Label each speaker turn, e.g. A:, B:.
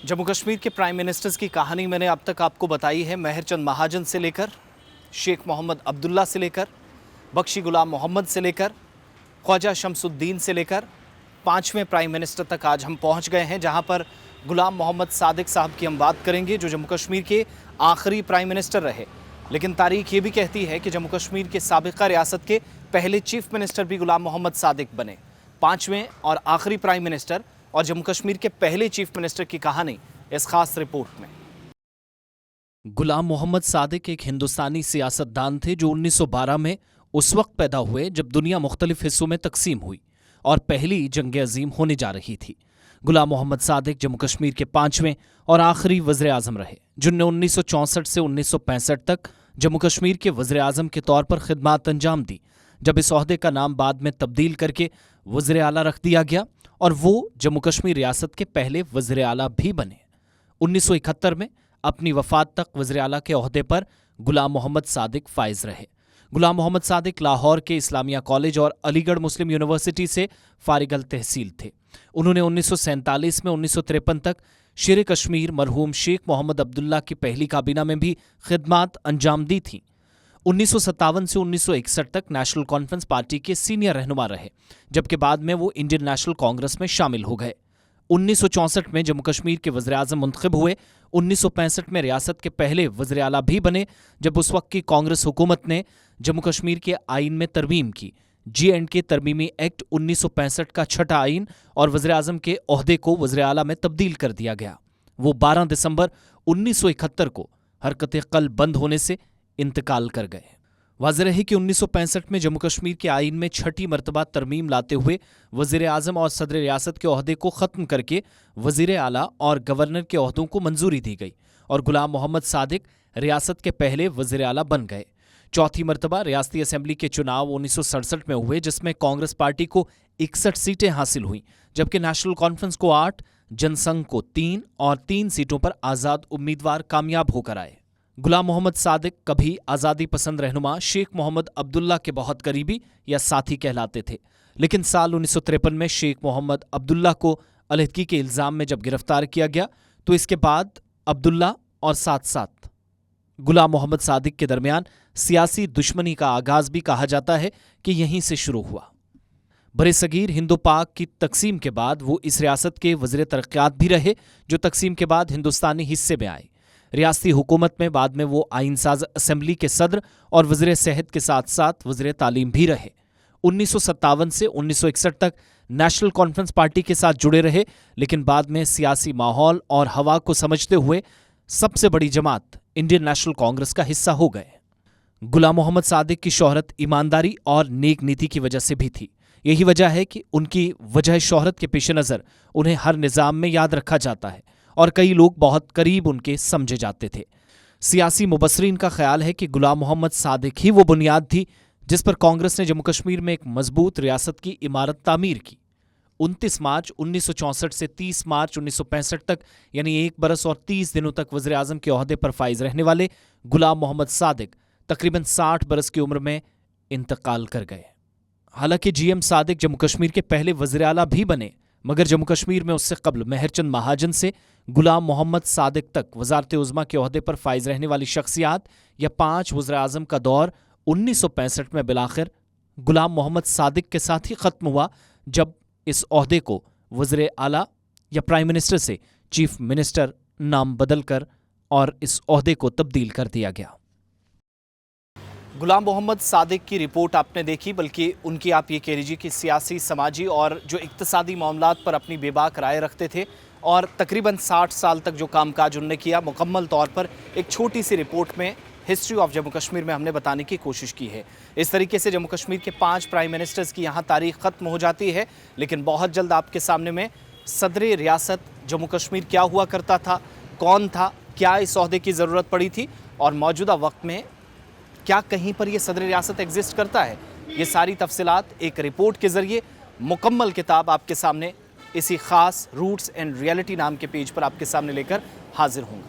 A: जम्मू कश्मीर के prime ministers की कहानी मैंने अब तक आपको बताई है। मेहर चंद महाजन से लेकर शेख मोहम्मद अब्दुल्ला से लेकर बख्शी गुलाम मोहम्मद से लेकर ख्वाजा शमसुद्दीन से लेकर पांचवें प्राइम मिनिस्टर तक आज हम पहुंच गए हैं, जहां पर गुलाम मोहम्मद सादिक साहब की हम बात करेंगे, जो जम्मू कश्मीर के आखिरी प्राइम मिनिस्टर रहे। लेकिन तारीख ये भी कहती है कि जम्मू कश्मीर के साबिका रियासत के पहले चीफ मिनिस्टर भी गुलाम मोहम्मद सादिक बने। पांचवें और आखिरी प्राइम मिनिस्टर और जम्मू कश्मीर के पहले चीफ मिनिस्टर की कहानी इस खास रिपोर्ट में। गुलाम मोहम्मद सादिक एक हिंदुस्तानी सियासतदान थे जो 1912 में उस वक्त पैदा हुए जब दुनिया मुख्तलिफ हिस्सों में तकसीम हुई और पहली जंग अजीम होने जा रही थी। गुलाम मोहम्मद सादिक जम्मू कश्मीर के पांचवें और आखिरी वज़ीर आज़म रहे, जिनने 1964 से 1965 तक जम्मू कश्मीर के वज़ीर आज़म के तौर पर खिदमात अंजाम दी। जब इस ओहदे का नाम बाद में तब्दील करके वज़ीर आला रख दिया गया और वो जम्मू कश्मीर रियासत के पहले वज़ीर आला भी बने। 1971 में अपनी वफात तक वज़ीर आला के ओहदे पर गुलाम मोहम्मद सादिक फाइज रहे। गुलाम मोहम्मद सादिक लाहौर के इस्लामिया कॉलेज और अलीगढ़ मुस्लिम यूनिवर्सिटी से फारिग अल तहसील थे। उन्होंने 1947 में 1953 तक शेर कश्मीर मरहूम शेख मोहम्मद अब्दुल्ला की पहली काबीना में भी खिदमात अंजाम दी थीं। 1957 से 1961 तक नेशनल कॉन्फ्रेंस पार्टी के सीनियर रहनुमा रहे, जबकि बाद में वो इंडियन नेशनल कांग्रेस में शामिल हो गए। 1964 में जम्मू कश्मीर के वज़ीर आज़म मुंतखब हुए। 1965 में रियासत के पहले वज़ीर आला भी बने, जब उस वक्त की कांग्रेस हुकूमत ने जम्मू कश्मीर के आइन में तरमीम की। J&K तरमीमी एक्ट 1965 का छठा आइन और वज़ीर आज़म के ओहदे को वज़ीर आला में तब्दील कर दिया गया। वो 12 दिसंबर 1971 को हरकत क़ल्ब बंद होने से इंतकाल कर गए। वाज़ेह रहे कि 1965 में जम्मू कश्मीर के आइन में छठी मरतबा तरमीम लाते हुए वज़ीर आज़म और सदर रियासत के ओहदे को ख़त्म करके वज़ीर आला और गवर्नर के ओहदों को मंजूरी दी गई और गुलाम मोहम्मद सादिक रियासत के पहले वज़ीर आला बन गए। चौथी मरतबा रियासती असम्बली के चुनाव 1967 में हुए, जिसमें कांग्रेस पार्टी को 61 सीटें हासिल हुईं, जबकि नेशनल कॉन्फ्रेंस को 8, जनसंघ को 3 और 3 सीटों पर आज़ाद उम्मीदवार कामयाब होकर आए। गुलाम मोहम्मद सादिक कभी आज़ादी पसंद रहनुमा शेख मोहम्मद अब्दुल्ला के बहुत करीबी या साथी कहलाते थे, लेकिन साल 1953 में शेख मोहम्मद अब्दुल्ला को अलहदगी के इल्ज़ाम में जब गिरफ्तार किया गया, तो इसके बाद अब्दुल्ला और साथ साथ गुलाम मोहम्मद सादिक के दरमियान सियासी दुश्मनी का आगाज भी कहा जाता है कि यहीं से शुरू हुआ। बरे-सगीर हिंदो पाक की तकसीम के बाद वो इस रियासत के वज़ीर तरक्यात भी रहे, जो तकसीम के बाद हिंदुस्तानी हिस्से में आए। रियासती हुकूमत में बाद में वो आइनसाज असम्बली के सदर और वज़ीर सेहत के साथ साथ वज़ीर तालीम भी रहे। 1957 से 1961 तक नेशनल कॉन्फ्रेंस पार्टी के साथ जुड़े रहे, लेकिन बाद में सियासी माहौल और हवा को समझते हुए सबसे बड़ी जमात इंडियन नेशनल कांग्रेस का हिस्सा हो गए। गुलाम मोहम्मद सादिक की शोहरत ईमानदारी और नेक नीति की वजह से भी थी। यही वजह है कि उनकी वजह शोहरत के पेश नज़र उन्हें हर निज़ाम में याद रखा जाता है और कई लोग बहुत करीब उनके समझे जाते थे। सियासी मुबसरीन का ख्याल है कि गुलाम मोहम्मद सादिक ही वो बुनियाद थी जिस पर कांग्रेस ने जम्मू कश्मीर में एक मजबूत रियासत की इमारत तामीर की। 29 मार्च 1964 से 30 मार्च 1965 तक, यानी 1 बरस और 30 दिनों तक वज़ीर आज़म के ओहदे पर फाइज रहने वाले गुलाम मोहम्मद सादिक तकरीबन 60 बरस की उम्र में इंतकाल कर गए। हालांकि GM सादिक जम्मू कश्मीर के पहले वज़ीर आला भी बने, मगर जम्मू कश्मीर में उससे कबल मेहर चंद महाजन से गुलाम मोहम्मद सादिक तक वज़ारत उज़्मा के ओहदे पर फाइज रहने वाली शख्सियात या 5 वज़ीर आज़म का दौर 1965 में बिलाखिर गुलाम मोहम्मद सादिक के साथ ही ख़त्म हुआ, जब इस ओहदे को वज़ीर आला या प्राइम मिनिस्टर से चीफ मिनिस्टर नाम बदल कर और इस ओहदे को तब्दील कर दिया गया। गुलाम मोहम्मद सादिक की रिपोर्ट आपने देखी, बल्कि उनकी आप ये कह लीजिए कि सियासी, समाजी और जो इक्तिसादी मामलात पर अपनी बेबाक राय रखते थे और तकरीबन 60 साल तक जो कामकाज उन्होंने किया, मुकम्मल तौर पर एक छोटी सी रिपोर्ट में हिस्ट्री ऑफ जम्मू कश्मीर में हमने बताने की कोशिश की है। इस तरीके से जम्मू कश्मीर के 5 प्राइम मिनिस्टर्स की यहाँ तारीख ख़त्म हो जाती है, लेकिन बहुत जल्द आपके सामने में सदर रियासत जम्मू कश्मीर क्या हुआ करता था, कौन था, क्या इस ओहदे की ज़रूरत पड़ी थी और मौजूदा वक्त में क्या कहीं पर यह सदर रियासत एग्जिस्ट करता है, ये सारी तफसीलात एक रिपोर्ट के ज़रिए मुकम्मल किताब आपके सामने इसी ख़ास रूट्स एंड रियलिटी नाम के पेज पर आपके सामने लेकर हाजिर होंगे।